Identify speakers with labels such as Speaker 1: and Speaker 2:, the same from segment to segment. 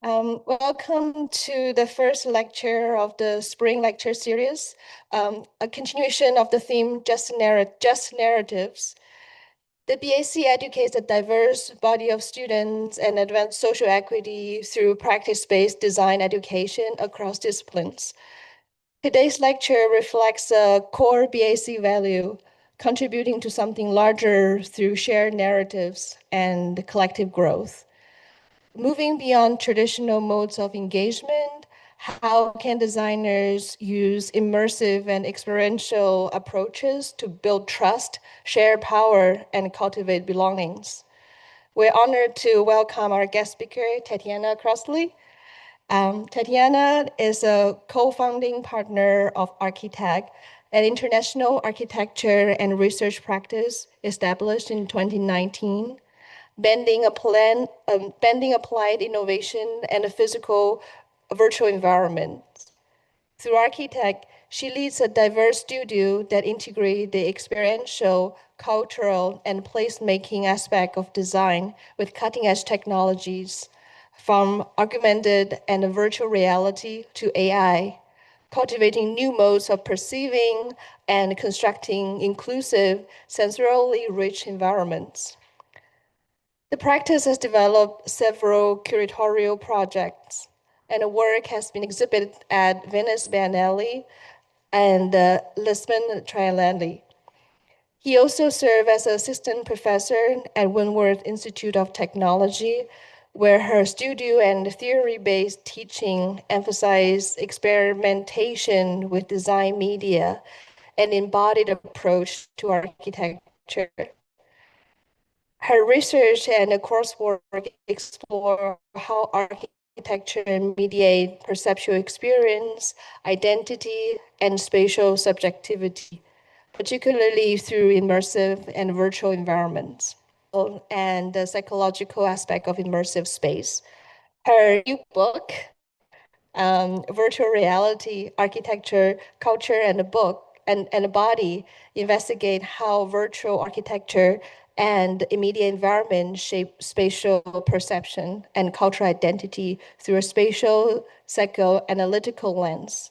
Speaker 1: Welcome to the first lecture of the spring lecture series, a continuation of the theme Just Narratives. The BAC educates a diverse body of students and advance social equity through practice-based design education across disciplines. Today's lecture reflects a core BAC value, contributing to something larger through shared narratives and collective growth. Moving beyond traditional modes of engagement, how can designers use immersive and experiential approaches to build trust, share power, and cultivate belongings? We're honored to welcome our guest speaker, Tatjana Crossley. Tatjana is a co-founding partner of Architect, an international architecture and research practice established in 2019, bending applied innovation and a physical virtual environment. Through Architect, she leads a diverse studio that integrates the experiential, cultural, and placemaking aspect of design with cutting-edge technologies, from augmented and virtual reality to AI, cultivating new modes of perceiving and constructing inclusive, sensorially rich environments. The practice has developed several curatorial projects, and the work has been exhibited at Venice Biennale and Lisbon Triennale. He also served as assistant professor at Wentworth Institute of Technology, where her studio and theory-based teaching emphasize experimentation with design media and embodied approach to architecture. Her research and coursework explore how architecture mediate perceptual experience, identity, and spatial subjectivity, particularly through immersive and virtual environments, and the psychological aspect of immersive space. Her new book, Virtual Reality, Architecture, Culture, and a Book, and a Body, investigate how virtual architecture and immediate environment shape spatial perception and cultural identity through a spatial psychoanalytical lens.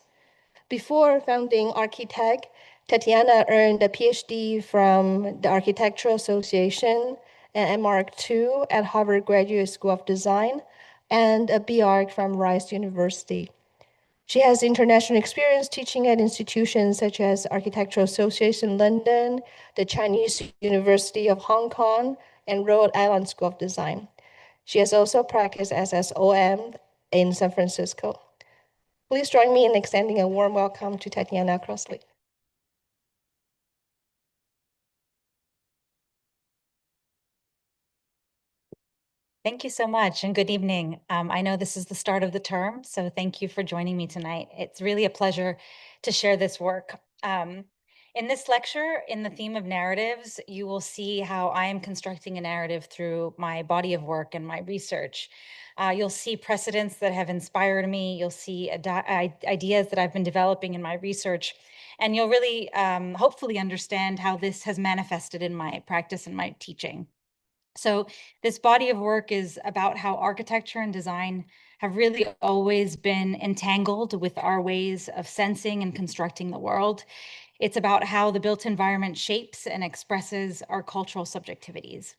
Speaker 1: Before founding Architect, Tatjana earned a PhD from the Architectural Association and MArch2 at Harvard Graduate School of Design and a BArch from Rice University. She has international experience teaching at institutions such as Architectural Association London, the Chinese University of Hong Kong, and Rhode Island School of Design. She has also practiced as SOM in San Francisco. Please join me in extending a warm welcome to Tatjana Crossley.
Speaker 2: Thank you so much and good evening. I know this is the start of the term, so thank you for joining me tonight. It's really a pleasure to share this work. In this lecture, in the theme of narratives, you will see how I am constructing a narrative through my body of work and my research. You'll see precedents that have inspired me. You'll see ideas that I've been developing in my research, and you'll really hopefully understand how this has manifested in my practice and my teaching. So this body of work is about how architecture and design have really always been entangled with our ways of sensing and constructing the world. It's about how the built environment shapes and expresses our cultural subjectivities.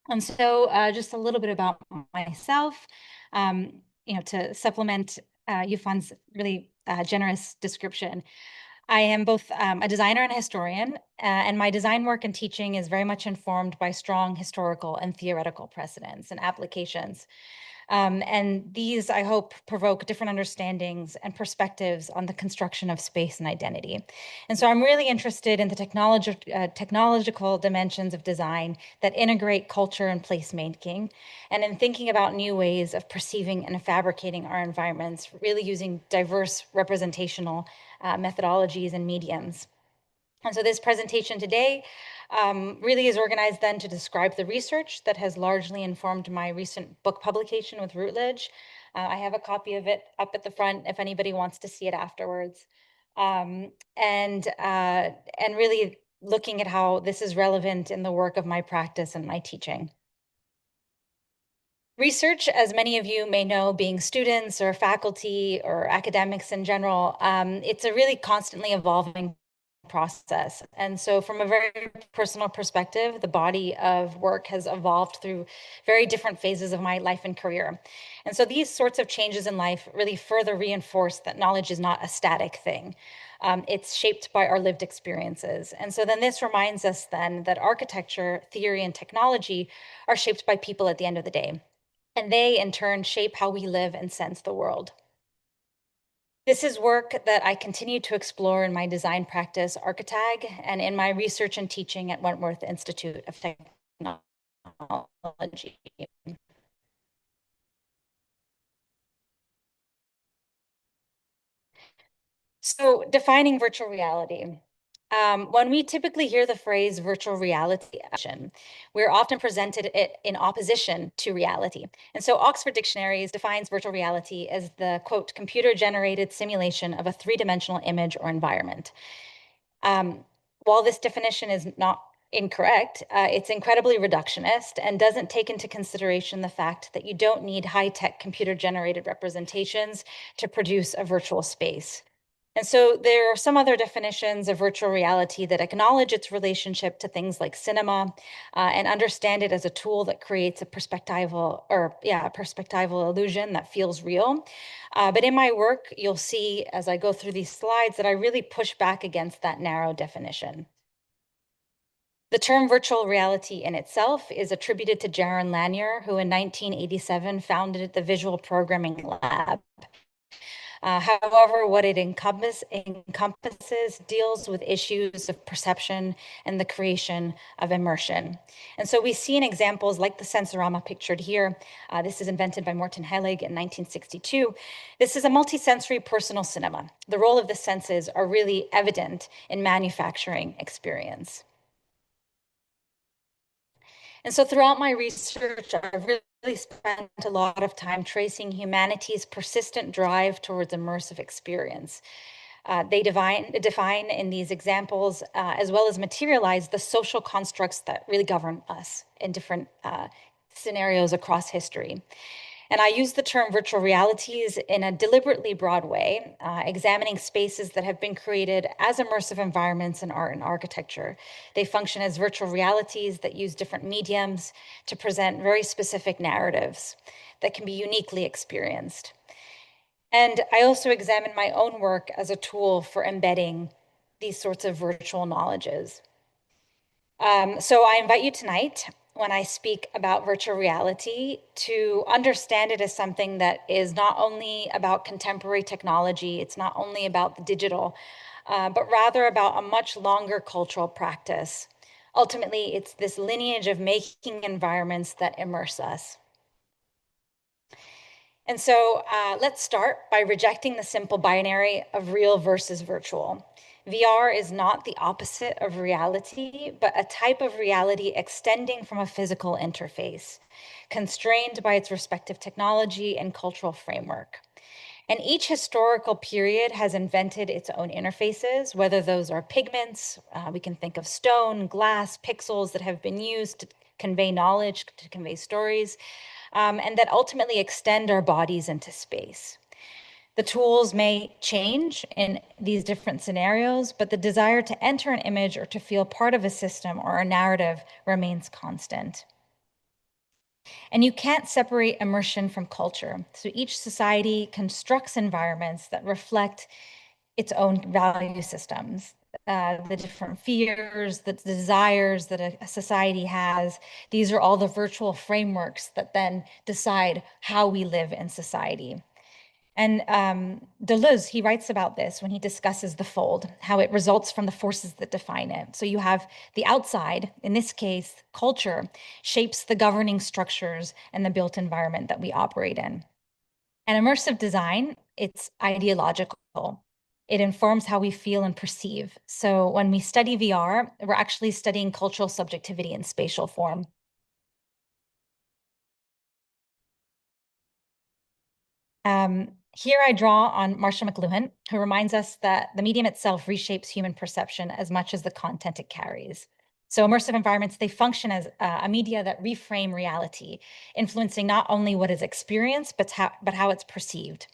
Speaker 2: And so just a little bit about myself, to supplement Yufan's really generous description. I am both a designer and a historian, and my design work and teaching is very much informed by strong historical and theoretical precedents and applications. And these, I hope, provoke different understandings and perspectives on the construction of space and identity. And so I'm really interested in the technological dimensions of design that integrate culture and placemaking, and in thinking about new ways of perceiving and fabricating our environments, really using diverse representational methodologies and mediums. And so this presentation today really is organized then to describe the research that has largely informed my recent book publication with Routledge. I have a copy of it up at the front if anybody wants to see it afterwards. And really looking at how this is relevant in the work of my practice and my teaching. Research, as many of you may know, being students or faculty or academics in general, it's a really constantly evolving process. And so from a very personal perspective, the body of work has evolved through very different phases of my life and career. And so these sorts of changes in life really further reinforce that knowledge is not a static thing. It's shaped by our lived experiences. And so then this reminds us then that architecture, theory, and technology are shaped by people at the end of the day. And they, in turn, shape how we live and sense the world. This is work that I continue to explore in my design practice, Architag, and in my research and teaching at Wentworth Institute of Technology. So, defining virtual reality. When we typically hear the phrase virtual reality, we're often presented it in opposition to reality. And so Oxford Dictionaries defines virtual reality as the, quote, computer-generated simulation of a three-dimensional image or environment. While this definition is not incorrect, it's incredibly reductionist and doesn't take into consideration the fact that you don't need high-tech computer-generated representations to produce a virtual space. And so there are some other definitions of virtual reality that acknowledge its relationship to things like cinema and understand it as a tool that creates a perspectival illusion that feels real. But in my work, you'll see as I go through these slides that I really push back against that narrow definition. The term virtual reality in itself is attributed to Jaron Lanier, who in 1987 founded the Visual Programming Lab. However, what it encompasses deals with issues of perception and the creation of immersion. And so we see in examples like the sensorama pictured here. This is invented by Morten Hellig in 1962. This is a multisensory personal cinema. The role of the senses are really evident in manufacturing experience. And so throughout my research, I've really spent a lot of time tracing humanity's persistent drive towards immersive experience. They define in these examples, as well as materialize the social constructs that really govern us in different scenarios across history. And I use the term virtual realities in a deliberately broad way, examining spaces that have been created as immersive environments in art and architecture. They function as virtual realities that use different mediums to present very specific narratives that can be uniquely experienced. And I also examine my own work as a tool for embedding these sorts of virtual knowledges. So I invite you tonight, when I speak about virtual reality, to understand it as something that is not only about contemporary technology, it's not only about the digital, but rather about a much longer cultural practice. Ultimately, it's this lineage of making environments that immerse us. And so let's start by rejecting the simple binary of real versus virtual. VR is not the opposite of reality, but a type of reality extending from a physical interface, constrained by its respective technology and cultural framework. And each historical period has invented its own interfaces, whether those are pigments, we can think of stone, glass, pixels that have been used to convey knowledge, to convey stories, and that ultimately extend our bodies into space. The tools may change in these different scenarios, but the desire to enter an image or to feel part of a system or a narrative remains constant. And you can't separate immersion from culture. So each society constructs environments that reflect its own value systems, the different fears, the desires that a society has. These are all the virtual frameworks that then decide how we live in society. And Deleuze, he writes about this when he discusses the fold, how it results from the forces that define it. So you have the outside, in this case, culture, shapes the governing structures and the built environment that we operate in. And immersive design, it's ideological. It informs how we feel and perceive. So when we study VR, we're actually studying cultural subjectivity in spatial form. Here I draw on Marcia McLuhan, who reminds us that the medium itself reshapes human perception as much as the content it carries. So immersive environments, they function as a media that reframe reality, influencing not only what is experienced, but how it's perceived.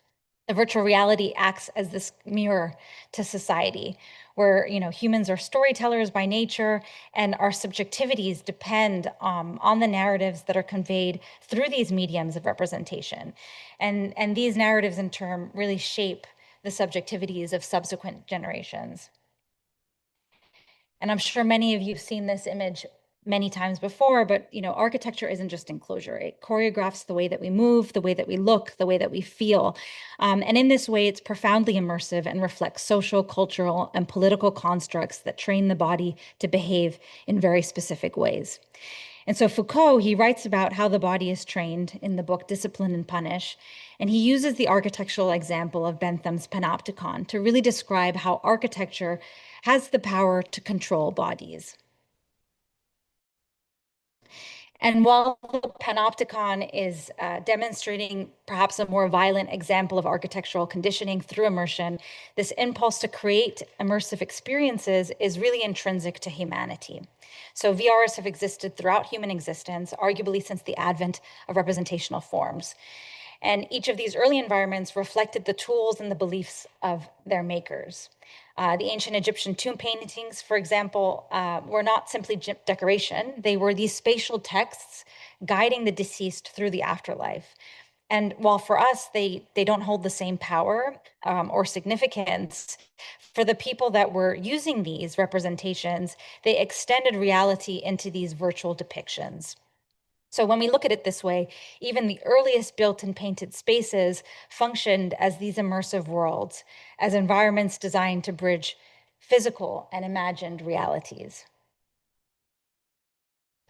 Speaker 2: The virtual reality acts as this mirror to society where humans are storytellers by nature, and our subjectivities depend on the narratives that are conveyed through these mediums of representation, and these narratives in turn really shape the subjectivities of subsequent generations. And I'm sure many of you have seen this image many times before, but architecture isn't just enclosure. It choreographs the way that we move, the way that we look, the way that we feel. And in this way, it's profoundly immersive and reflects social, cultural, and political constructs that train the body to behave in very specific ways. And so Foucault, he writes about how the body is trained in the book Discipline and Punish. And he uses the architectural example of Bentham's panopticon to really describe how architecture has the power to control bodies. And while the panopticon is demonstrating perhaps a more violent example of architectural conditioning through immersion, this impulse to create immersive experiences is really intrinsic to humanity. So VRs have existed throughout human existence, arguably since the advent of representational forms. And each of these early environments reflected the tools and the beliefs of their makers. The ancient Egyptian tomb paintings, for example, were not simply decoration. They were these spatial texts guiding the deceased through the afterlife. And while for us, they don't hold the same power or significance, for the people that were using these representations, they extended reality into these virtual depictions. So when we look at it this way, even the earliest built and painted spaces functioned as these immersive worlds, as environments designed to bridge physical and imagined realities.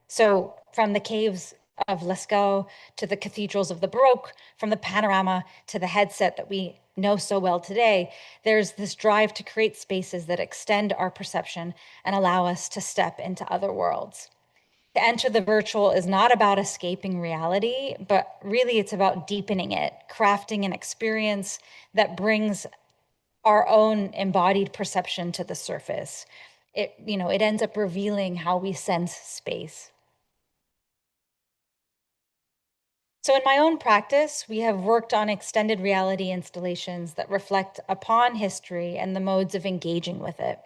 Speaker 2: So from the caves of Lascaux to the cathedrals of the Baroque, from the panorama to the headset that we know so well today, there's this drive to create spaces that extend our perception and allow us to step into other worlds. To enter the virtual is not about escaping reality, but really it's about deepening it, crafting an experience that brings our own embodied perception to the surface. It ends up revealing how we sense space. So in my own practice, we have worked on extended reality installations that reflect upon history and the modes of engaging with it.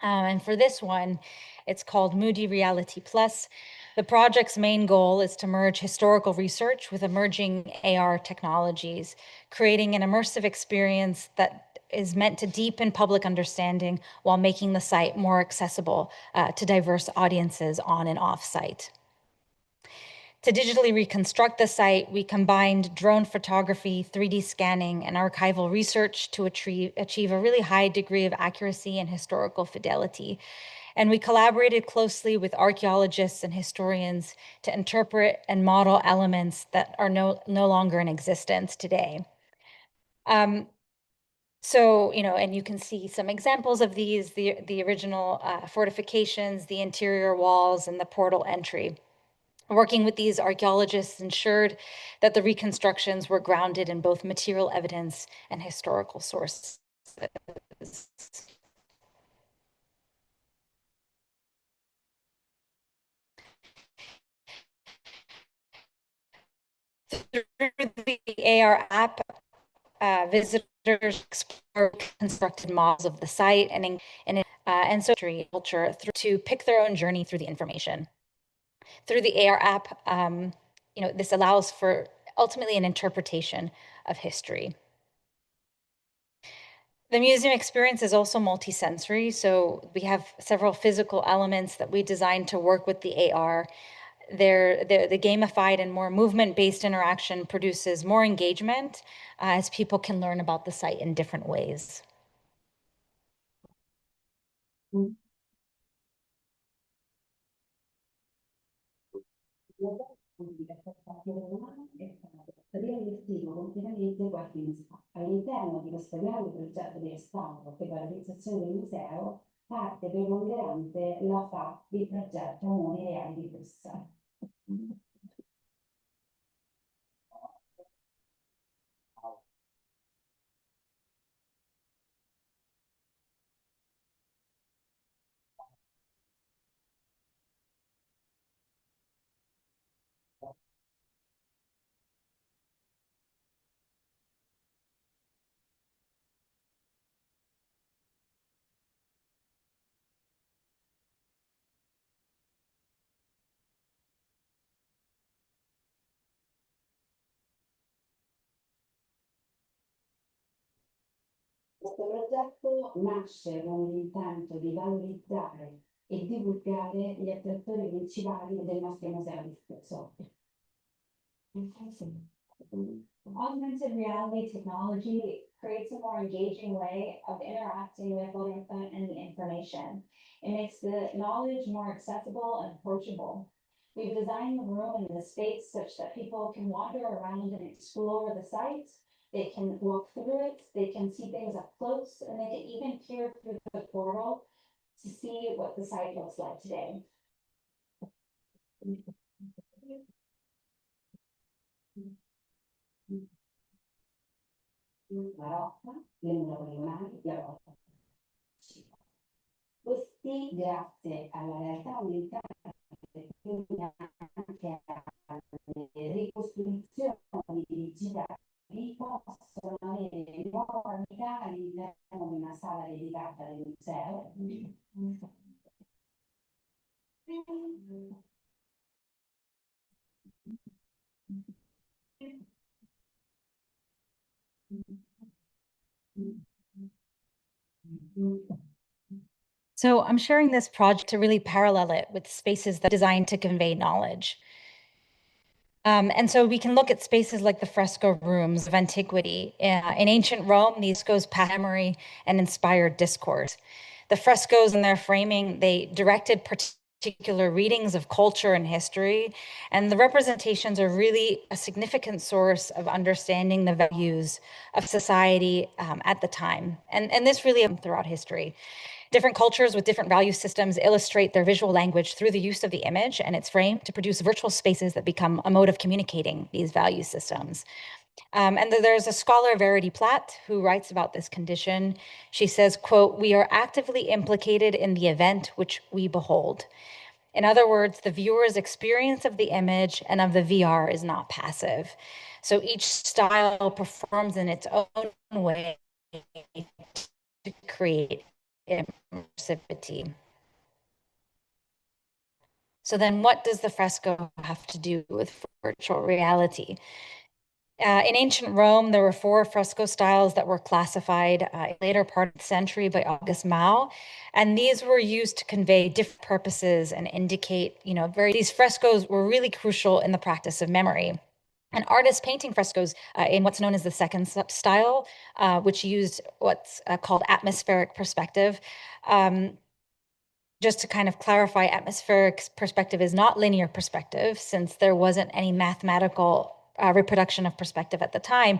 Speaker 2: And for this one, it's called Moody Reality Plus. The project's main goal is to merge historical research with emerging AR technologies, creating an immersive experience that is meant to deepen public understanding while making the site more accessible to diverse audiences on and off site. To digitally reconstruct the site, we combined drone photography, 3D scanning, and archival research to achieve a really high degree of accuracy and historical fidelity. And we collaborated closely with archaeologists and historians to interpret and model elements that are no longer in existence today. And you can see some examples of these, the original fortifications, the interior walls, and the portal entry. Working with these archaeologists ensured that the reconstructions were grounded in both material evidence and historical sources. Through the AR app, visitors explore constructed models of the site and so culture to pick their own journey through the information. Through the AR app, this allows for ultimately an interpretation of history. The museum experience is also multisensory, so we have several physical elements that we designed to work with the AR. The gamified and more movement-based interaction produces more engagement as people can learn about the site in different ways.
Speaker 3: Rivestivo completamente qualche mese fa. All'interno di questo grande progetto di restauro per la realizzazione del museo, parte preponderante la fa il progetto Nuovi Reali di Bruxelles. Questo progetto nasce con l'intento di valorizzare e divulgare gli attrattori principali del nostro museo di software.
Speaker 4: Augmented reality technology creates a more engaging way of interacting with and the information. It makes the knowledge more accessible and approachable. We've designed the room and the space such that people can wander around and explore the site. They can walk through it, they can see things up close, and they can even peer through the portal to see what the site looks like today.
Speaker 3: La rocca, le mura poligonali, la rocca. Questi, grazie alla realtà aumentata, quindi anche alle ricostruzioni digitali, possono avere nuova vita all'interno di una sala dedicata del museo.
Speaker 2: So I'm sharing this project to really parallel it with spaces that are designed to convey knowledge. And so we can look at spaces like the fresco rooms of antiquity. In ancient Rome, these goes past memory and inspired discourse. The frescoes and their framing, they directed particular readings of culture and history, and the representations are really a significant source of understanding the values of society at the time. And this really throughout history. Different cultures with different value systems illustrate their visual language through the use of the image and its frame to produce virtual spaces that become a mode of communicating these value systems. And there's a scholar, Verity Platt, who writes about this condition. She says, quote, "We are actively implicated in the event which we behold." In other words, the viewer's experience of the image and of the VR is not passive. So each style performs in its own way to create immersivity. So then what does the fresco have to do with virtual reality? In ancient Rome, there were 4 fresco styles that were classified later part of the century by August Mao. And these were used to convey different purposes and indicate, these frescoes were really crucial in the practice of memory. And artists painting frescoes in what's known as the second style, which used what's called atmospheric perspective. Just to kind of clarify, atmospheric perspective is not linear perspective, since there wasn't any mathematical reproduction of perspective at the time,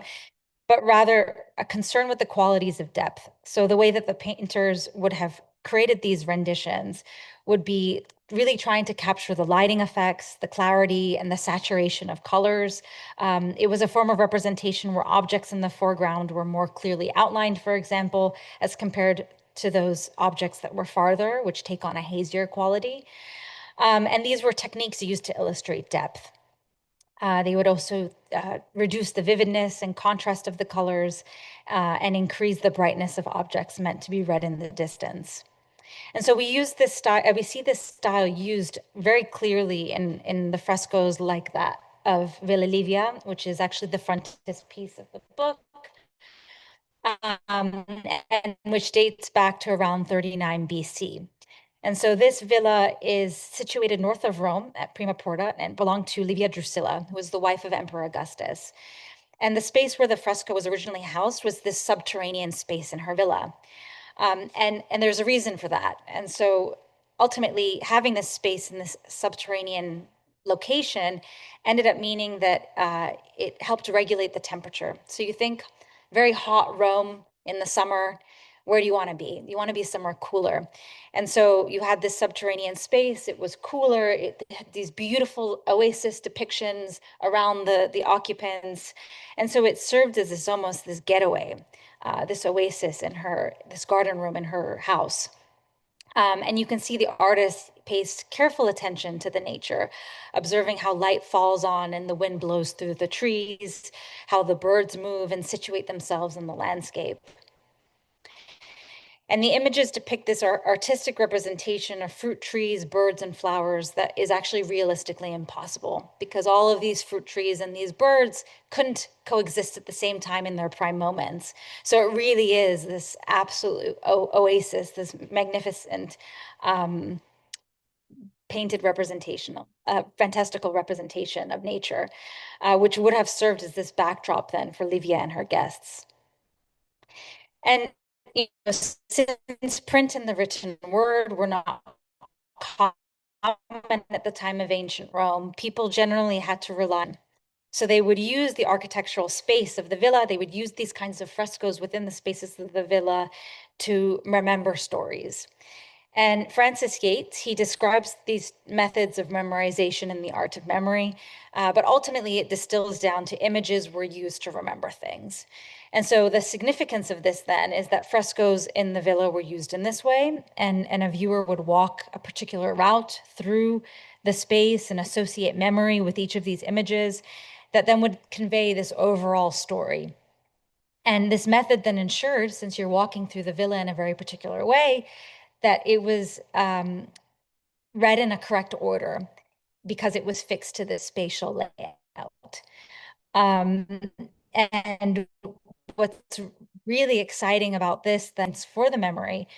Speaker 2: but rather a concern with the qualities of depth. So the way that the painters would have created these renditions would be really trying to capture the lighting effects, the clarity, and the saturation of colors. It was a form of representation where objects in the foreground were more clearly outlined, for example, as compared to those objects that were farther, which take on a hazier quality. And these were techniques used to illustrate depth. They would also reduce the vividness and contrast of the colors and increase the brightness of objects meant to be read in the distance. And so we use this style, we see this style used very clearly in the frescoes like that of Villa Livia, which is actually the frontispiece of the book, and which dates back to around 39 BC. And so this villa is situated north of Rome at Prima Porta and belonged to Livia Drusilla, who was the wife of Emperor Augustus. And the space where the fresco was originally housed was this subterranean space in her villa. And there's a reason for that. And so ultimately, having this space in this subterranean location ended up meaning that it helped regulate the temperature. So you think very hot Rome in the summer, where do you want to be? You want to be somewhere cooler. And so you had this subterranean space, it was cooler, it had these beautiful oasis depictions around the occupants. And so it served as this getaway, this oasis in this garden room in her house. And you can see the artist pays careful attention to the nature, observing how light falls on and the wind blows through the trees, how the birds move and situate themselves in the landscape. And the images depict this artistic representation of fruit trees, birds, and flowers that is actually realistically impossible because all of these fruit trees and these birds couldn't coexist at the same time in their prime moments. So it really is this absolute oasis, this magnificent painted representation, fantastical representation of nature, which would have served as this backdrop then for Livia and her guests. And since print and the written word were not common at the time of ancient Rome, people generally had to rely on. So they would use the architectural space of the villa. They would use these kinds of frescoes within the spaces of the villa to remember stories. And Francis Yates, he describes these methods of memorization in the art of memory, but ultimately it distills down to images were used to remember things. And so the significance of this then is that frescoes in the villa were used in this way, and a viewer would walk a particular route through the space and associate memory with each of these images that then would convey this overall story. And this method then ensured, since you're walking through the villa in a very particular way, that it was read in a correct order because it was fixed to the spatial layout. And what's really exciting about this then for the memory,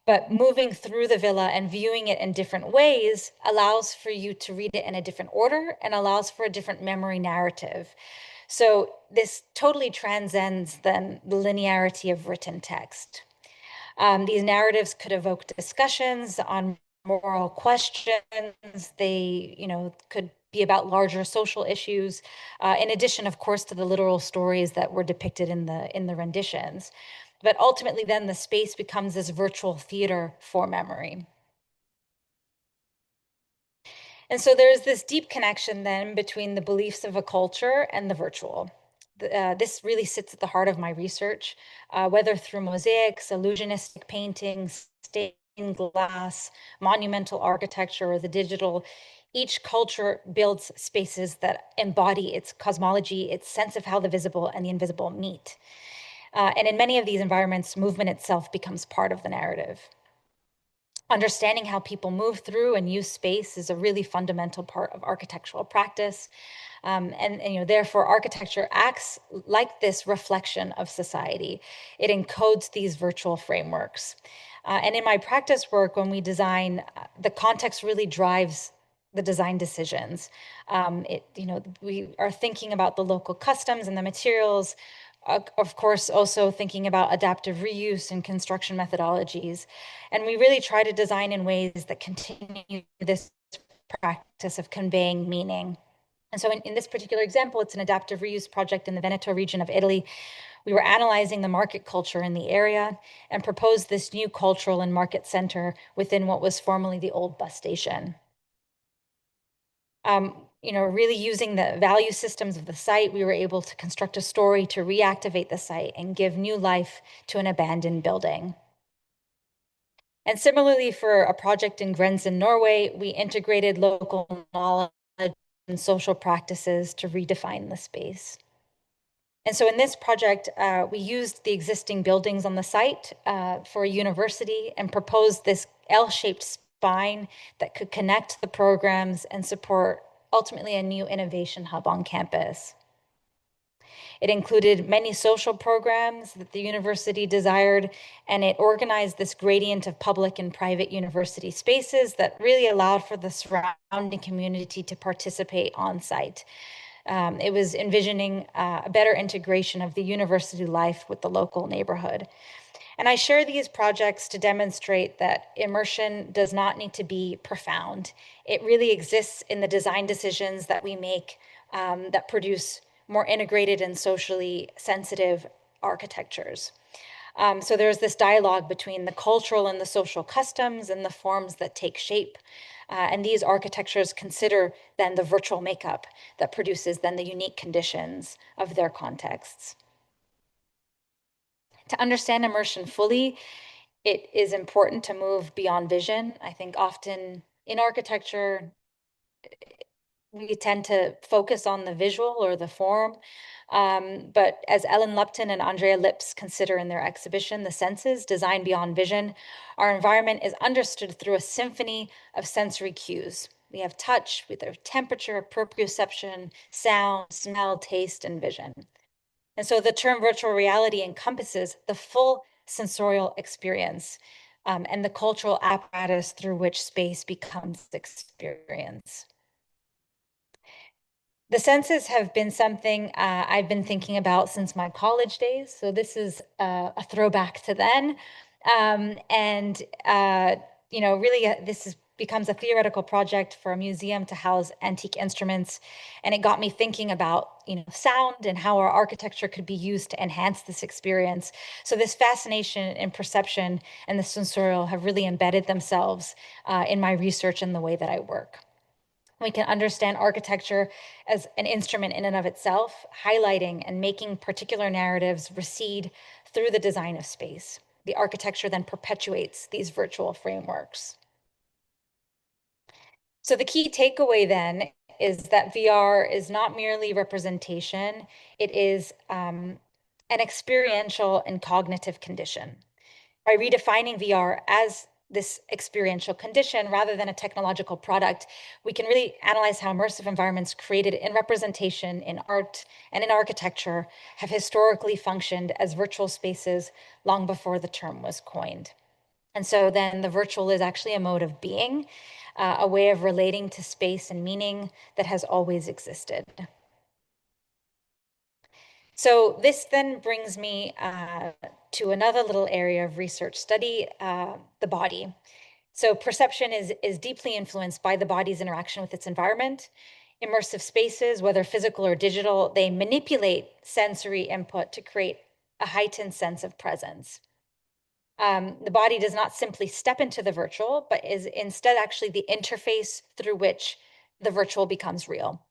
Speaker 2: but moving through the villa and viewing it in different ways allows for you to read it in a different order and allows for a different memory narrative. So this totally transcends then the linearity of written text. These narratives could evoke discussions on moral questions. They, could be about larger social issues, in addition, of course, to the literal stories that were depicted in the renditions. But ultimately, then the space becomes this virtual theater for memory. And so there's this deep connection then between the beliefs of a culture and the virtual. This really sits at the heart of my research, whether through mosaics, illusionistic paintings, stained glass, monumental architecture, or the digital. Each culture builds spaces that embody its cosmology, its sense of how the visible and the invisible meet. And in many of these environments, movement itself becomes part of the narrative. Understanding how people move through and use space is a really fundamental part of architectural practice. And therefore, architecture acts like this reflection of society. It encodes these virtual frameworks. And in my practice work, when we design, the context really drives the design decisions. We are thinking about the local customs and the materials, of course, also thinking about adaptive reuse and construction methodologies. And we really try to design in ways that continue this practice of conveying meaning. And so in this particular example, it's an adaptive reuse project in the Veneto region of Italy. We were analyzing the market culture in the area and proposed this new cultural and market center within what was formerly the old bus station. Really using the value systems of the site, we were able to construct a story to reactivate the site and give new life to an abandoned building. And similarly, for a project in Grensen, Norway, we integrated local knowledge and social practices to redefine the space. And so in this project, we used the existing buildings on the site for a university and proposed this L-shaped spine that could connect the programs and support ultimately a new innovation hub on campus. It included many social programs that the university desired, and it organized this gradient of public and private university spaces that really allowed for the surrounding community to participate on site. It was envisioning a better integration of the university life with the local neighborhood. And I share these projects to demonstrate that immersion does not need to be profound. It really exists in the design decisions that we make that produce more integrated and socially sensitive architectures. So there's this dialogue between the cultural and the social customs and the forms that take shape. And these architectures consider then the virtual makeup that produces then the unique conditions of their contexts. To understand immersion fully, it is important to move beyond vision. I think often in architecture, we tend to focus on the visual or the form. But as Ellen Lupton and Andrea Lips consider in their exhibition, The Senses, Design Beyond Vision, our environment is understood through a symphony of sensory cues. We have touch, we have temperature, proprioception, sound, smell, taste, and vision. And so the term virtual reality encompasses the full sensorial experience and the cultural apparatus through which space becomes experience. The senses have been something I've been thinking about since my college days. So this is a throwback to then. Really, becomes a theoretical project for a museum to house antique instruments. And it got me thinking about, sound and how our architecture could be used to enhance this experience. So this fascination and perception and the sensorial have really embedded themselves in my research and the way that I work. We can understand architecture as an instrument in and of itself, highlighting and making particular narratives recede through the design of space. The architecture then perpetuates these virtual frameworks. So the key takeaway then is that VR is not merely representation, it is an experiential and cognitive condition. By redefining VR as this experiential condition rather than a technological product, we can really analyze how immersive environments created in representation, in art, and in architecture have historically functioned as virtual spaces long before the term was coined. And so then the virtual is actually a mode of being, a way of relating to space and meaning that has always existed. So this then brings me to another little area of research study, the body. So perception is deeply influenced by the body's interaction with its environment. Immersive spaces, whether physical or digital, they manipulate sensory input to create a heightened sense of presence. The body does not simply step into the virtual, but is instead actually the interface through which the virtual becomes real.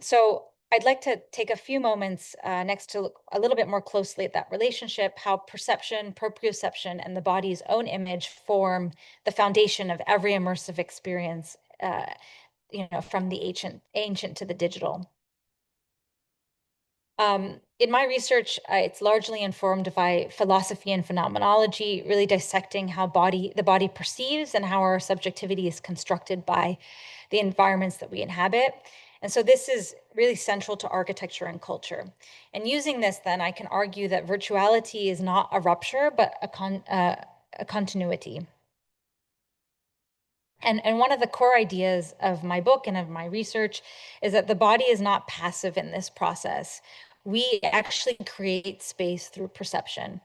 Speaker 2: So I'd like to take a few moments next to look a little bit more closely at that relationship, how perception, proprioception, and the body's own image form the foundation of every immersive experience, from the ancient to the digital. In my research, it's largely informed by philosophy and phenomenology, really dissecting how the body perceives and how our subjectivity is constructed by the environments that we inhabit. And so this is really central to architecture and culture. And using this, then, I can argue that virtuality is not a rupture, but a continuity. And one of the core ideas of my book and of my research is that the body is not passive in this process. We actually create space through perception.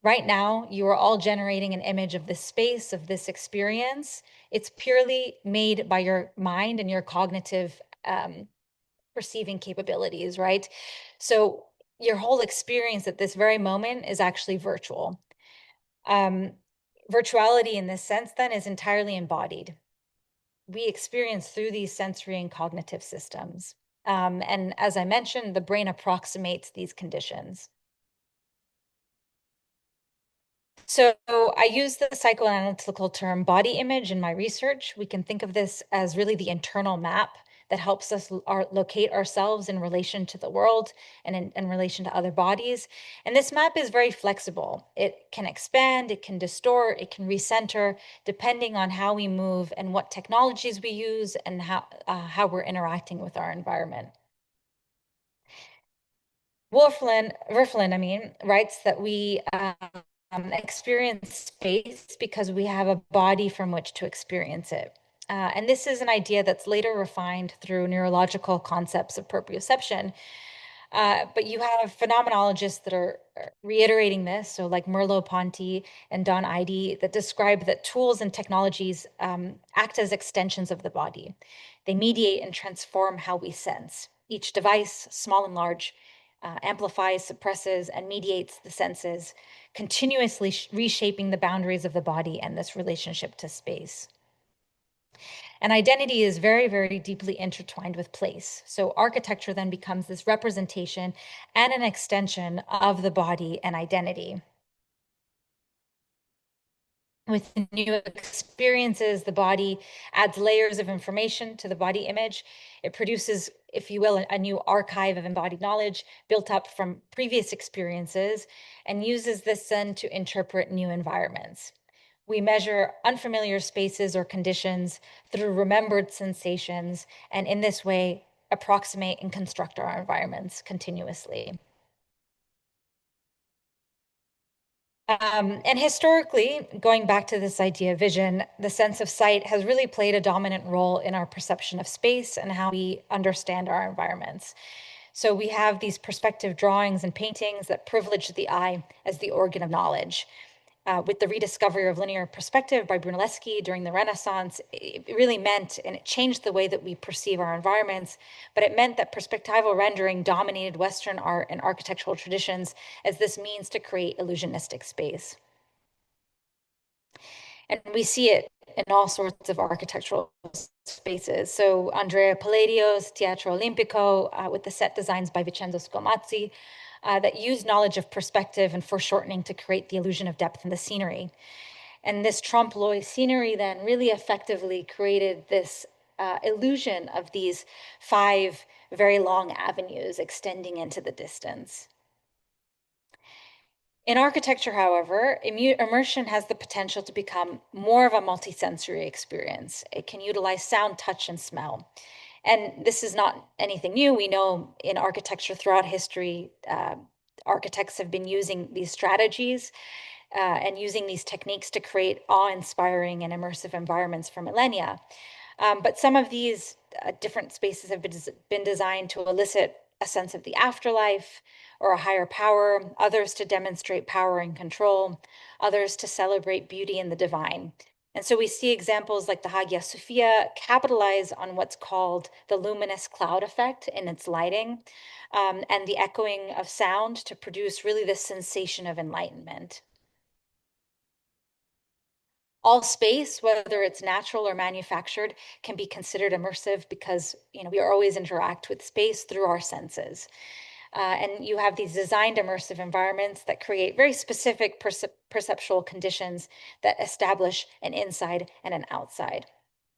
Speaker 2: Right now, you are all generating an image of this space, of this experience. It's purely made by your mind and your cognitive perceiving capabilities, right? So your whole experience at this very moment is actually virtual. Virtuality in this sense then is entirely embodied. We experience through these sensory and cognitive systems. And as I mentioned, the brain approximates these conditions. So I use the psychoanalytical term body image in my research. We can think of this as really the internal map that helps us locate ourselves in relation to the world and in relation to other bodies. And this map is very flexible. It can expand, it can distort, it can recenter, depending on how we move and what technologies we use and how we're interacting with our environment. Werflin, writes that we experience space because we have a body from which to experience it. And this is an idea that's later refined through neurological concepts of proprioception. But you have phenomenologists that are reiterating this, so like Merleau-Ponty and Don Eide, that describe that tools and technologies act as extensions of the body. They mediate and transform how we sense. Each device, small and large, amplifies, suppresses, and mediates the senses, continuously reshaping the boundaries of the body and this relationship to space. And identity is very, very deeply intertwined with place. So architecture then becomes this representation and an extension of the body and identity. With new experiences, the body adds layers of information to the body image. It produces, if you will, a new archive of embodied knowledge built up from previous experiences and uses this then to interpret new environments. We measure unfamiliar spaces or conditions through remembered sensations, and in this way, approximate and construct our environments continuously. And historically, going back to this idea of vision, the sense of sight has really played a dominant role in our perception of space and how we understand our environments. So we have these perspective drawings and paintings that privilege the eye as the organ of knowledge. With the rediscovery of linear perspective by Brunelleschi during the Renaissance, it really meant, and it changed the way that we perceive our environments, but it meant that perspectival rendering dominated Western art and architectural traditions as this means to create illusionistic space. And we see it in all sorts of architectural spaces. So Andrea Palladio's Teatro Olimpico, with the set designs by Vincenzo Scomazzi, that use knowledge of perspective and foreshortening to create the illusion of depth in the scenery. And this trompe-l'oeil scenery then really effectively created this illusion of these 5 very long avenues extending into the distance. In architecture, however, immersion has the potential to become more of a multisensory experience. It can utilize sound, touch, and smell. And this is not anything new. We know in architecture throughout history, architects have been using these strategies and using these techniques to create awe-inspiring and immersive environments for millennia. But some of these different spaces have been designed to elicit a sense of the afterlife or a higher power, others to demonstrate power and control, others to celebrate beauty and the divine. And so we see examples like the Hagia Sophia capitalize on what's called the luminous cloud effect in its lighting, and the echoing of sound to produce really this sensation of enlightenment. All space, whether it's natural or manufactured, can be considered immersive because we always interact with space through our senses. And you have these designed immersive environments that create very specific perceptual conditions that establish an inside and an outside.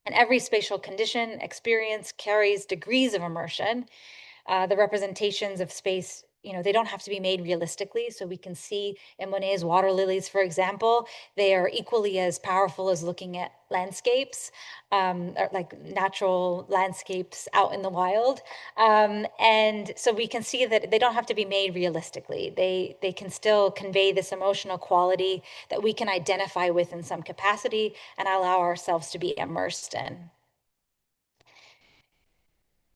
Speaker 2: And every spatial condition, experience carries degrees of immersion. The representations of space, they don't have to be made realistically. So we can see in Monet's water lilies, for example, they are equally as powerful as looking at landscapes, or like natural landscapes out in the wild. And so we can see that they don't have to be made realistically. They can still convey this emotional quality that we can identify with in some capacity and allow ourselves to be immersed in.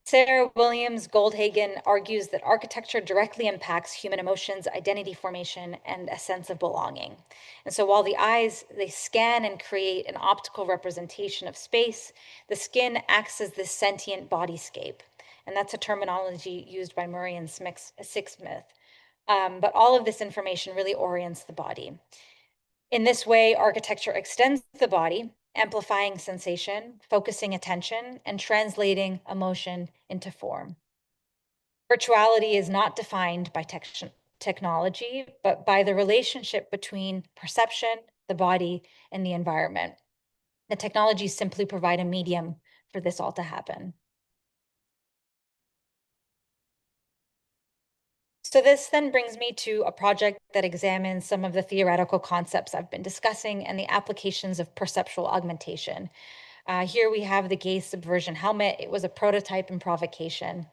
Speaker 2: Sarah Williams Goldhagen argues that architecture directly impacts human emotions, identity formation, and a sense of belonging. And so while the eyes, they scan and create an optical representation of space, the skin acts as this sentient bodyscape. And that's a terminology used by Murray and Sixsmith. But all of this information really orients the body. In this way, architecture extends the body, amplifying sensation, focusing attention, and translating emotion into form. Virtuality is not defined by technology, but by the relationship between perception, the body, and the environment. The technologies simply provide a medium for this all to happen. So this then brings me to a project that examines some of the theoretical concepts I've been discussing and the applications of perceptual augmentation. Here we have the gaze subversion helmet. It was a prototype and provocation.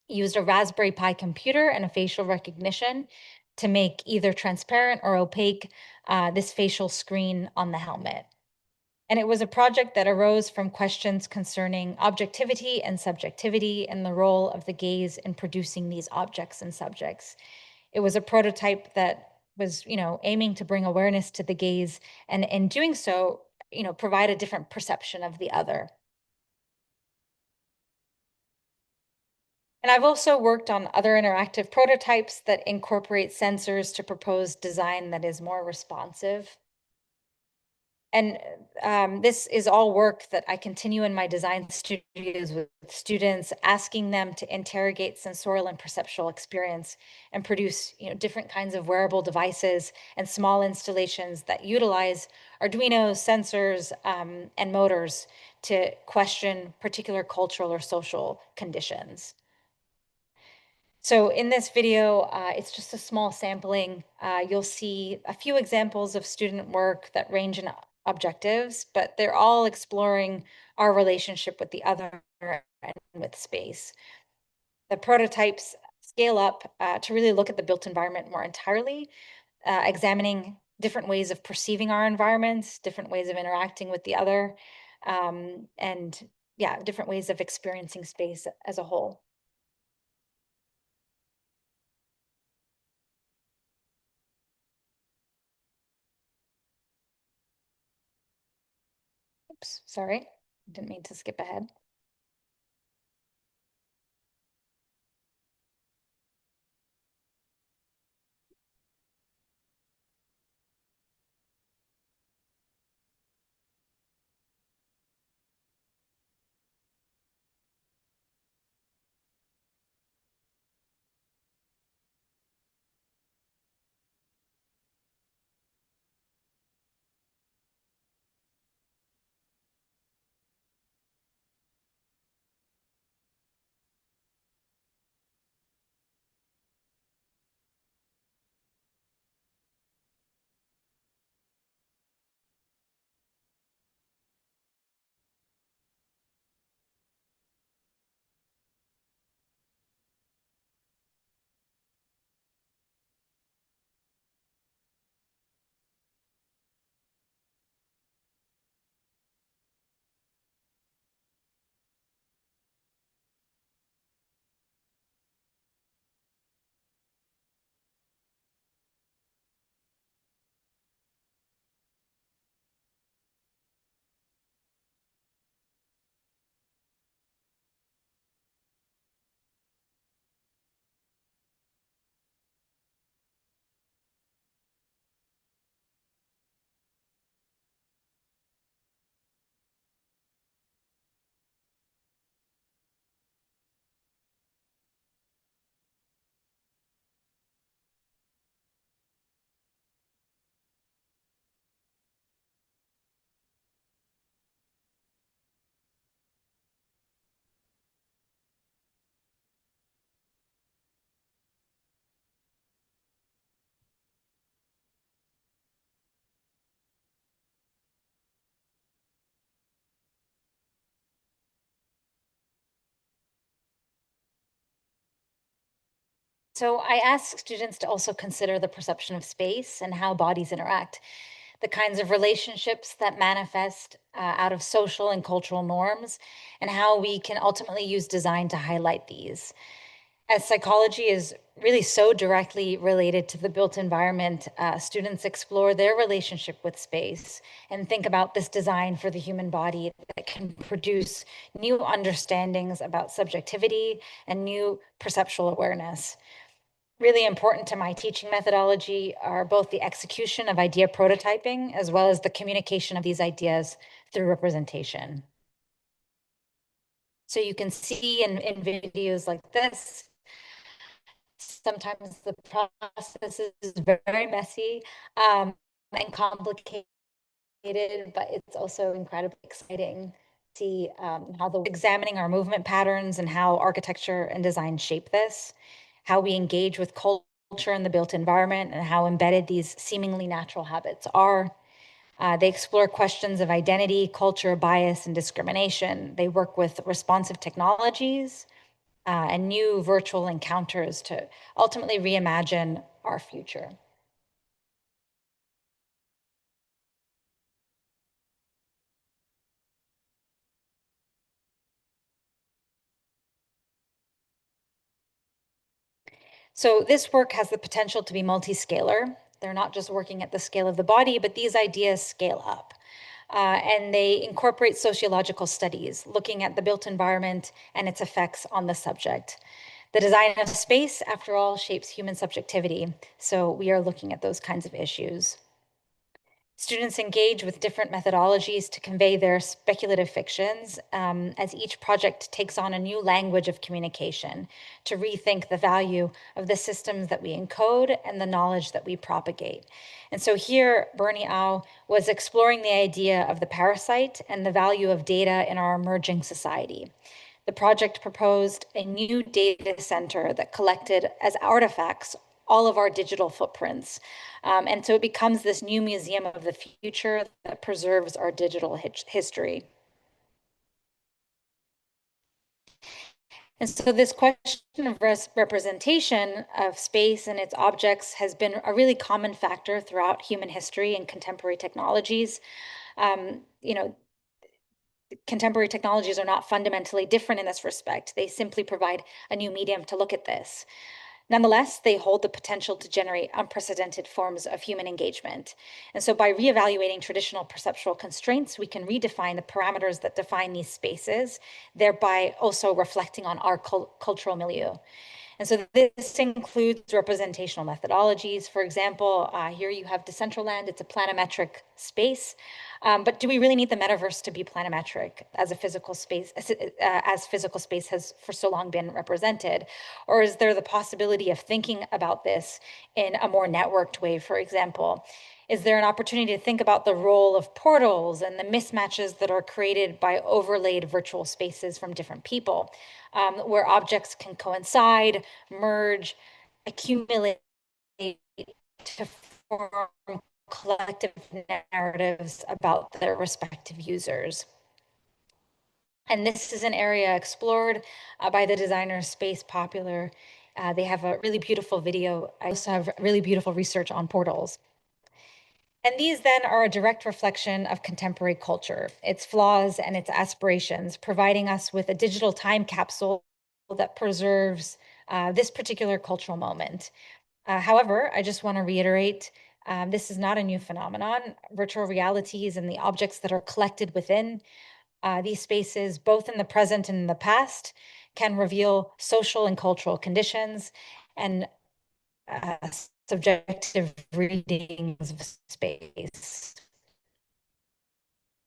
Speaker 2: It used a Raspberry Pi computer and a facial recognition to make either transparent or opaque this facial screen on the helmet. And it was a project that arose from questions concerning objectivity and subjectivity and the role of the gaze in producing these objects and subjects. It was a prototype that was, aiming to bring awareness to the gaze, and in doing so, provide a different perception of the other. And I've also worked on other interactive prototypes that incorporate sensors to propose design that is more responsive. And this is all work that I continue in my design studios with students, asking them to interrogate sensorial and perceptual experience and produce, different kinds of wearable devices and small installations that utilize Arduino sensors and motors to question particular cultural or social conditions. So in this video, it's just a small sampling. You'll see a few examples of student work that range in objectives, but they're all exploring our relationship with the other and with space. The prototypes scale up to really look at the built environment more entirely, examining different ways of perceiving our environments, different ways of interacting with the other, and yeah, different ways of experiencing space as a whole. Oops, sorry, didn't mean to skip ahead. So I ask students to also consider the perception of space and how bodies interact, the kinds of relationships that manifest out of social and cultural norms, and how we can ultimately use design to highlight these. As psychology is really so directly related to the built environment, students explore their relationship with space and think about this design for the human body that can produce new understandings about subjectivity and new perceptual awareness. Really important to my teaching methodology are both the execution of idea prototyping as well as the communication of these ideas through representation. So you can see in videos like this, sometimes the process is very messy and complicated, but it's also incredibly exciting to see how examining our movement patterns and how architecture and design shape this, how we engage with culture in the built environment, and how embedded these seemingly natural habits are. They explore questions of identity, culture, bias, and discrimination. They work with responsive technologies and new virtual encounters to ultimately reimagine our future. So this work has the potential to be multi-scalar. They're not just working at the scale of the body, but these ideas scale up. And they incorporate sociological studies, looking at the built environment and its effects on the subject. The design of space, after all, shapes human subjectivity. So we are looking at those kinds of issues. Students engage with different methodologies to convey their speculative fictions as each project takes on a new language of communication to rethink the value of the systems that we encode and the knowledge that we propagate. And so here, Bernie Au was exploring the idea of the parasite and the value of data in our emerging society. The project proposed a new data center that collected as artifacts all of our digital footprints. And so it becomes this new museum of the future that preserves our digital history. And so this question of representation of space and its objects has been a really common factor throughout human history and contemporary technologies. Contemporary technologies are not fundamentally different in this respect. They simply provide a new medium to look at this. Nonetheless, they hold the potential to generate unprecedented forms of human engagement. And so by reevaluating traditional perceptual constraints, we can redefine the parameters that define these spaces, thereby also reflecting on our cultural milieu. And so this includes representational methodologies. For example, here you have Decentraland. It's a planimetric space. But do we really need the metaverse to be planimetric as a physical space, as physical space has for so long been represented? Or is there the possibility of thinking about this in a more networked way, for example? Is there an opportunity to think about the role of portals and the mismatches that are created by overlaid virtual spaces from different people, where objects can coincide, merge, accumulate to form collective narratives about their respective users? And this is an area explored by the designer Space Popular. They have a really beautiful video. I also have really beautiful research on portals. And these then are a direct reflection of contemporary culture, its flaws and its aspirations, providing us with a digital time capsule that preserves this particular cultural moment. However, I just want to reiterate, this is not a new phenomenon. Virtual realities and the objects that are collected within these spaces, both in the present and in the past, can reveal social and cultural conditions and subjective readings of space.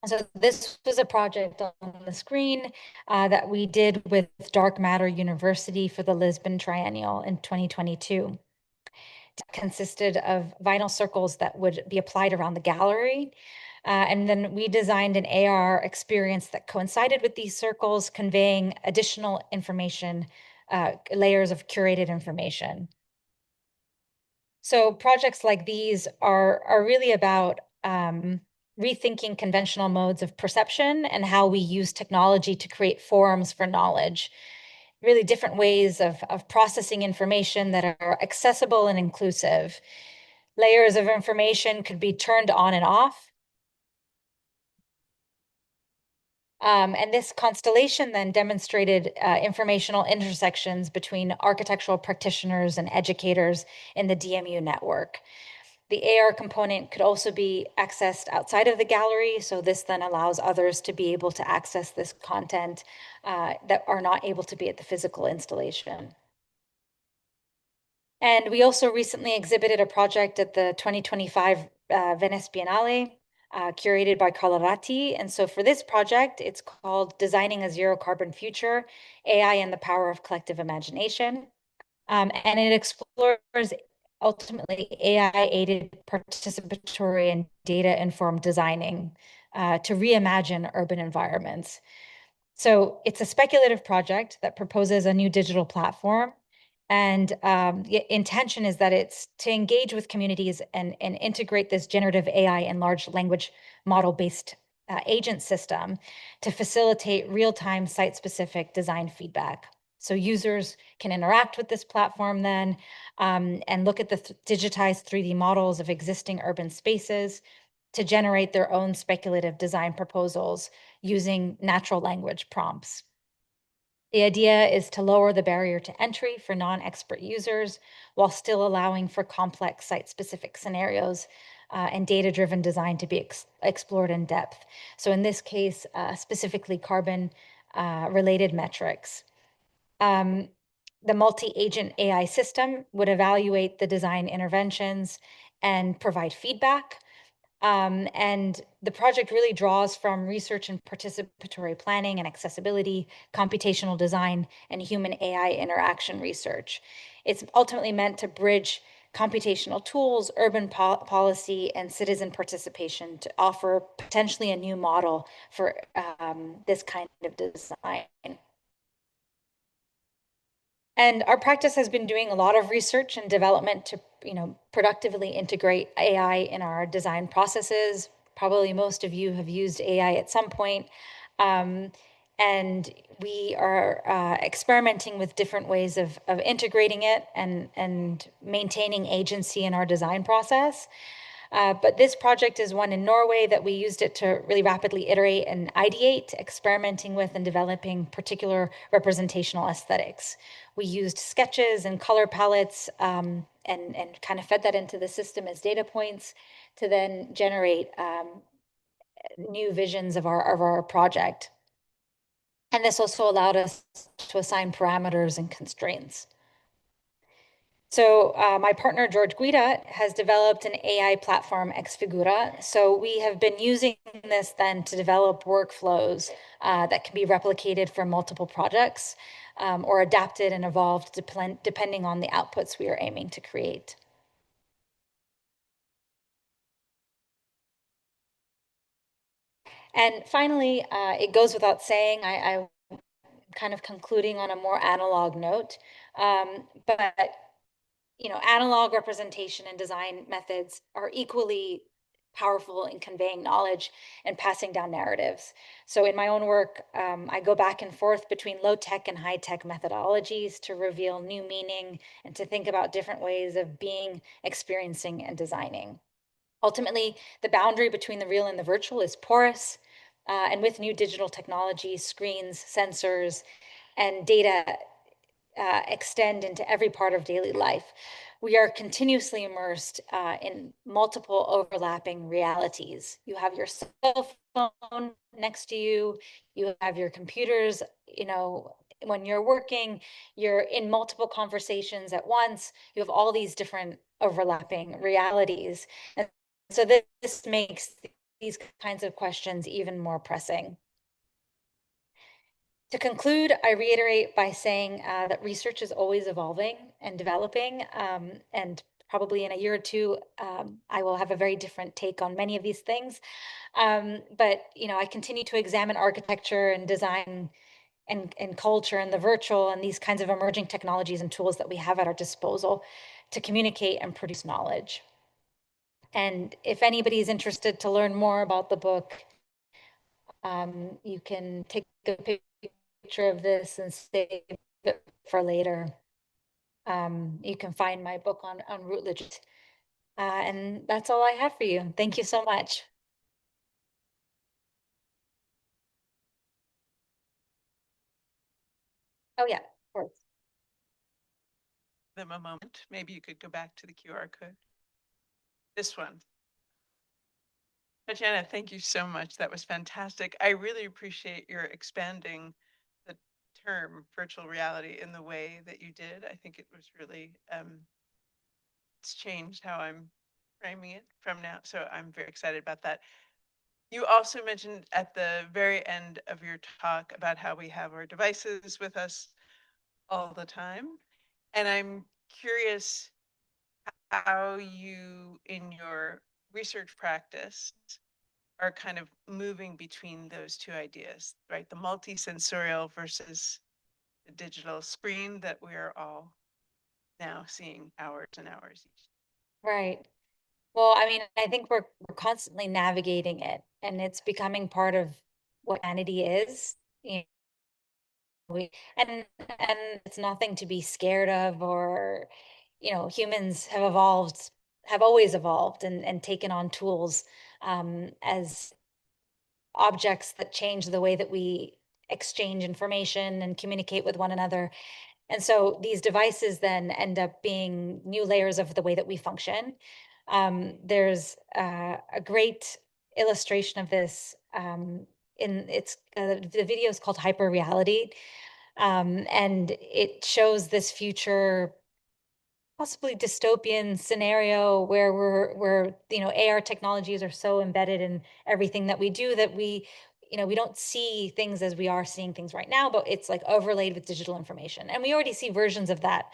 Speaker 2: So this was a project on the screen that we did with Dark Matter University for the Lisbon Triennial in 2022. It consisted of vinyl circles that would be applied around the gallery. And then we designed an AR experience that coincided with these circles, conveying additional information, layers of curated information. So projects like these are really about rethinking conventional modes of perception and how we use technology to create forums for knowledge, really different ways of processing information that are accessible and inclusive. Layers of information could be turned on and off. And this constellation then demonstrated informational intersections between architectural practitioners and educators in the DMU network. The AR component could also be accessed outside of the gallery, so this then allows others to be able to access this content that are not able to be at the physical installation. And we also recently exhibited a project at the 2025 Venice Biennale, curated by Carla Ratti. And so for this project, it's called Designing a Zero Carbon Future, AI and the Power of Collective Imagination. And it explores ultimately AI-aided participatory and data-informed designing to reimagine urban environments. So it's a speculative project that proposes a new digital platform. And the intention is that it's to engage with communities and integrate this generative AI and large language model-based agent system to facilitate real-time site-specific design feedback. So users can interact with this platform then and look at the digitized 3D models of existing urban spaces to generate their own speculative design proposals using natural language prompts. The idea is to lower the barrier to entry for non-expert users while still allowing for complex site-specific scenarios and data-driven design to be explored in depth. So in this case, specifically carbon-related metrics. The multi-agent AI system would evaluate the design interventions and provide feedback. And the project really draws from research in participatory planning and accessibility, computational design, and human AI interaction research. It's ultimately meant to bridge computational tools, urban policy, and citizen participation to offer potentially a new model for this kind of design. And our practice has been doing a lot of research and development to, productively integrate AI in our design processes. Probably most of you have used AI at some point. And we are experimenting with different ways of integrating it and maintaining agency in our design process. But this project is one in Norway that we used it to really rapidly iterate and ideate, experimenting with and developing particular representational aesthetics. We used sketches and color palettes and kind of fed that into the system as data points to then generate new visions of our project. And this also allowed us to assign parameters and constraints. So my partner, George Guida, has developed an AI platform, Xfigura. So we have been using this then to develop workflows that can be replicated for multiple projects or adapted and evolved depending on the outputs we are aiming to create. And finally, it goes without saying, I'm kind of concluding on a more analog note, but analog representation and design methods are equally powerful in conveying knowledge and passing down narratives. So in my own work, I go back and forth between low-tech and high-tech methodologies to reveal new meaning and to think about different ways of being, experiencing, and designing. Ultimately, the boundary between the real and the virtual is porous, and with new digital technologies, screens, sensors, and data extend into every part of daily life. We are continuously immersed in multiple overlapping realities. You have your cell phone next to you, you have your computers, when you're working, you're in multiple conversations at once, you have all these different overlapping realities. And so this makes these kinds of questions even more pressing. To conclude, I reiterate by saying that research is always evolving and developing, and probably in a year or two, I will have a very different take on many of these things. But I continue to examine architecture and design and culture and the virtual and these kinds of emerging technologies and tools that we have at our disposal to communicate and produce knowledge. And if anybody is interested to learn more about the book, you can take a picture of this and save it for later. You can find my book on rootledge. And that's all I have for you. Thank you so much. Oh yeah, of course.
Speaker 5: Them a moment. Maybe you could go back to the QR code. This one. Tatjana, thank you so much. That was fantastic. I really appreciate your expanding the term virtual reality in the way that you did. I think it was really, it's changed how I'm framing it from now. So I'm very excited about that. You also mentioned at the very end of your talk about how we have our devices with us all the time. And I'm curious how you, in your research practice, are kind of moving between those two ideas, right? The multisensorial versus the digital screen that we are all now seeing hours and hours each.
Speaker 2: Right. Well, I mean, I think we're constantly navigating it, and it's becoming part of what humanity is. And it's nothing to be scared of, or humans have always evolved and taken on tools as objects that change the way that we exchange information and communicate with one another. And so these devices then end up being new layers of the way that we function. There's a great illustration of this the video is called Hyper Reality. And it shows this future possibly dystopian scenario where we're AR technologies are so embedded in everything that we do that we don't see things as we are seeing things right now, but it's like overlaid with digital information. And we already see versions of that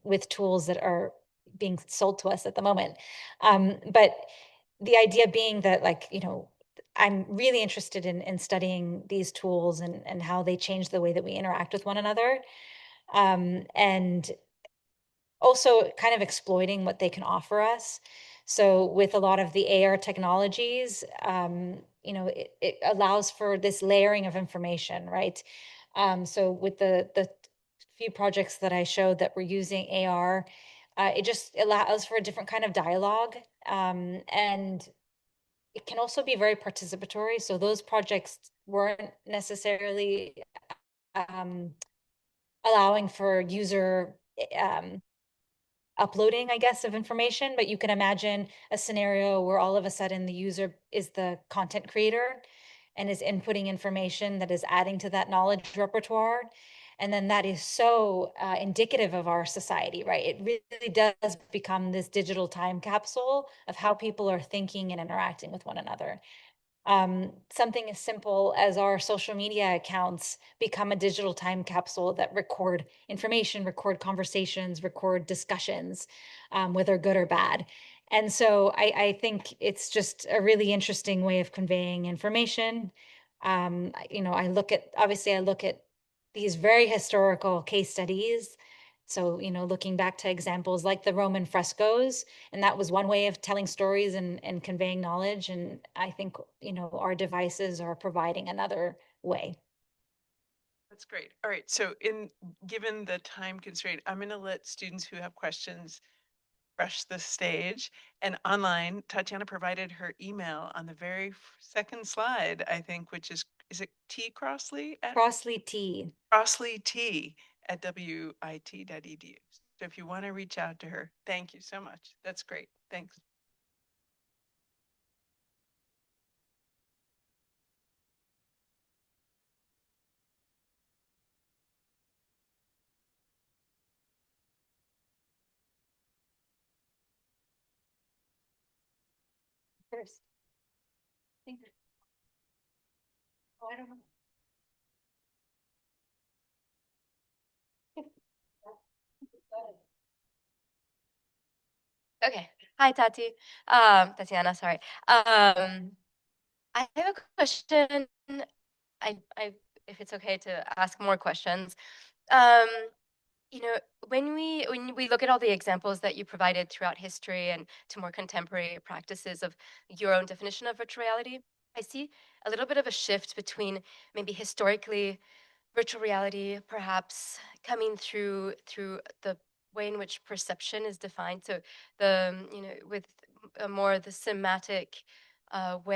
Speaker 2: with tools that are being sold to us at the moment. But the idea being that, like, I'm really interested in studying these tools and how they change the way that we interact with one another. And also kind of exploiting what they can offer us. So with a lot of the AR technologies, it allows for this layering of information, right? So with the few projects that I showed that were using AR, it just allows for a different kind of dialogue. And it can also be very participatory. So those projects weren't necessarily allowing for user uploading, I guess, of information, but you can imagine a scenario where all of a sudden the user is the content creator and is inputting information that is adding to that knowledge repertoire. And then that is so indicative of our society, right? It really does become this digital time capsule of how people are thinking and interacting with one another. Something as simple as our social media accounts become a digital time capsule that record information, record conversations, record discussions, whether good or bad. And so I think it's just a really interesting way of conveying information. I look at these very historical case studies. So, looking back to examples like the Roman frescoes, and that was one way of telling stories and conveying knowledge. And I think, our devices are providing another way.
Speaker 5: That's great. All right. So given the time constraint, I'm going to let students who have questions rush the stage. And online, Tatjana provided her email on the very second slide, I think, which is it T Crossley at
Speaker 2: Crossley T.
Speaker 5: Crossley T at wit.edu. So if you want to reach out to her, thank you so much. That's great. Thanks.
Speaker 2: First. Thank you. Oh, I don't know.
Speaker 6: Okay. Hi, Tati. Tatjana, sorry. I have a question. If it's okay to ask more questions. When we look at all the examples that you provided throughout history and to more contemporary practices of your own definition of virtual reality, I see a little bit of a shift between maybe historically virtual reality perhaps coming through the way in which perception is defined. So with a more the cinematic way